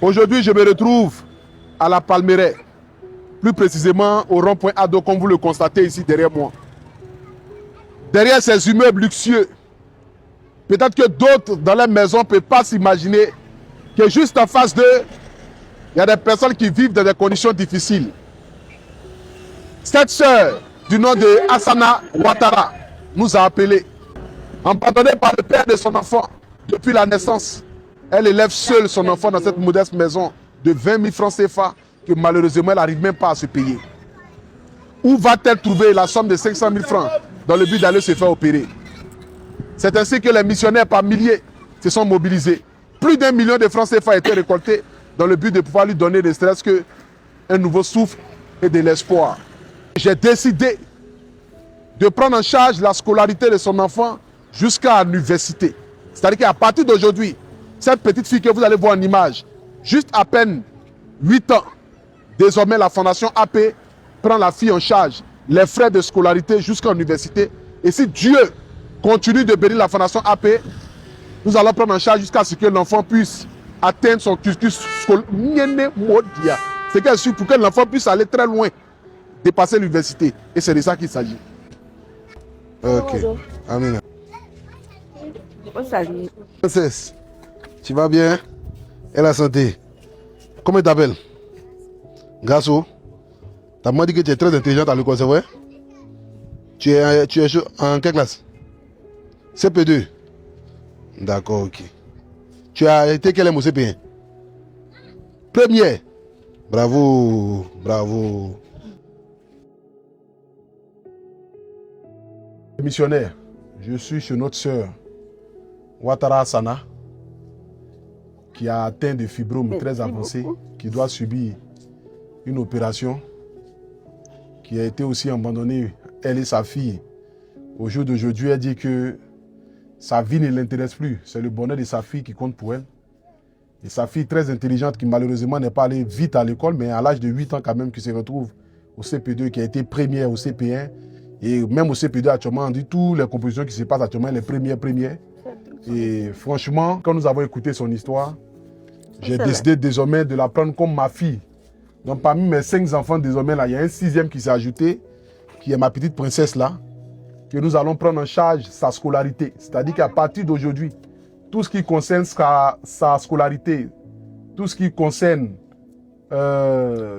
Aujourd'hui, je me retrouve à la Palmeraie, plus précisément au rond-point Ado, comme vous le constatez ici derrière moi. Derrière ces immeubles luxueux, peut-être que d'autres dans les maisons ne peuvent pas s'imaginer que juste en face d'eux, il y a des personnes qui vivent dans des conditions difficiles. Cette sœur, du nom de Asana Ouattara, nous a appelés, abandonnée par le père de son enfant depuis la naissance. Elle élève seule son enfant dans cette modeste maison de 20 000 francs CFA que malheureusement elle n'arrive même pas à se payer. Où va-t-elle trouver la somme de 500 000 francs dans le but d'aller se faire opérer? C'est ainsi que les missionnaires par milliers se sont mobilisés. Plus d'1 million de francs CFA a été récolté dans le but de pouvoir lui donner ne serait-ce qu'un nouveau souffle et de l'espoir. J'ai décidé de prendre en charge la scolarité de son enfant jusqu'à l'université. C'est-à-dire qu'à partir d'aujourd'hui, cette petite fille que vous allez voir en image, juste à peine 8 ans, désormais la Fondation AP prend la fille en charge, les frais de scolarité jusqu'à l'université. Et si Dieu continue de bénir la Fondation AP, nous allons prendre en charge jusqu'à ce que l'enfant puisse atteindre son cursus scolaire. C'est qu'elle suit pour que l'enfant puisse aller très loin, dépasser l'université. Et c'est de ça qu'il s'agit. Ok. Amen. Princesse, tu vas bien? Et la santé? Comment tu t'appelles? Gasso. T'as dit que tu es très intelligente à l'école, c'est vrai? Tu es en quelle classe? CP2. D'accord, ok. Tu as été quel au CP1? Premier. Bravo, bravo. Missionnaire, je suis chez notre sœur Ouattara Asana, qui a atteint des fibromes très avancés, qui doit subir une opération, qui a été aussi abandonnée, elle et sa fille. Au jour d'aujourd'hui, elle dit que sa vie ne l'intéresse plus. C'est le bonheur de sa fille qui compte pour elle. Et sa fille très intelligente, qui malheureusement n'est pas allée vite à l'école, mais à l'âge de 8 ans quand même, qui se retrouve au CP2, qui a été première au CP1. Et même au CP2 actuellement, on dit toutes les compositions qui se passent actuellement, les premières. Et franchement, quand nous avons écouté son histoire, j'ai décidé désormais de la prendre comme ma fille. Donc parmi mes 5 enfants désormais, là, il y a un 6e qui s'est ajouté, qui est ma petite princesse là, que nous allons prendre en charge sa scolarité. C'est-à-dire qu'à partir d'aujourd'hui, tout ce qui concerne sa scolarité, tout ce qui concerne,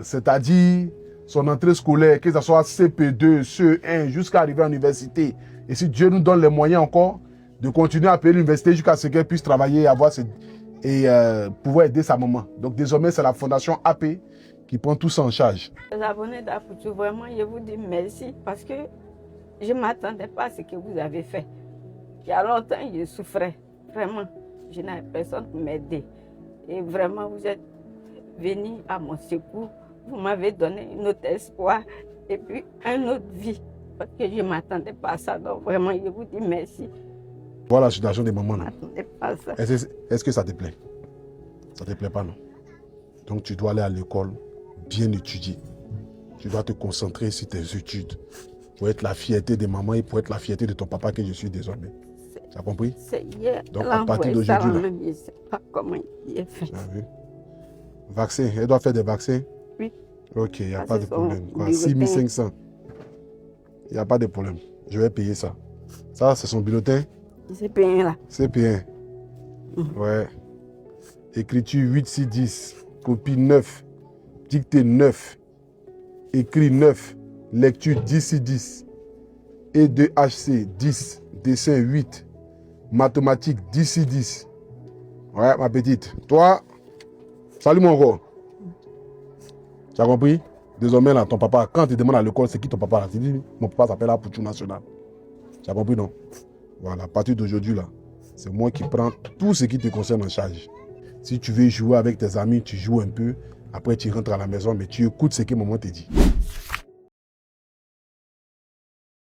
c'est-à-dire son entrée scolaire, que ce soit CP2, CE1, jusqu'à arriver à l'université. Et si Dieu nous donne les moyens encore de continuer à payer l'université jusqu'à ce qu'elle puisse travailler et pouvoir aider sa maman. Donc désormais, c'est la Fondation AP qui prend tout ça en charge. Les abonnés d'Afoutou, vraiment, je vous dis merci parce que je ne m'attendais pas à ce que vous avez fait. Il y a longtemps, je souffrais. Vraiment, je n'avais personne pour m'aider. Et vraiment, vous êtes venus à mon secours. Vous m'avez donné un autre espoir et puis une autre vie. Parce que je ne m'attendais pas à ça. Donc vraiment, je vous dis merci. Voilà la situation des mamans. Est-ce que ça te plaît? Ça ne te plaît pas, non? Donc tu dois aller à l'école, bien étudier. Tu dois te concentrer sur tes études. Pour être la fierté des mamans et pour être la fierté de ton papa que je suis désormais. Tu as compris? Donc à partir d'aujourd'hui, là. Je ne sais pas comment il est fait. Tu as vu? Vaccin, elle doit faire des vaccins? Oui. Ok, il n'y a pas de problème. 6500. Il n'y a pas de problème. Je vais payer ça. Ça, c'est son bulletin? CP1 là. CP1. Ouais. Écriture 8-6-10. Copie 9. Dictée 9. Écrit 9. Lecture 10-10. E2HC 10. Dessin 8. Mathématiques 10-10. Ouais, ma petite. Toi, salut mon gros. Tu as compris? Désormais, là, ton papa, quand tu demandes à l'école, c'est qui ton papa là? Tu dis, mon papa s'appelle Apoutou National. Tu as compris, non? Voilà, à partir d'aujourd'hui, là, c'est moi qui prends tout ce qui te concerne en charge. Si tu veux jouer avec tes amis, tu joues un peu. Après, tu rentres à la maison, mais tu écoutes ce que maman te dit.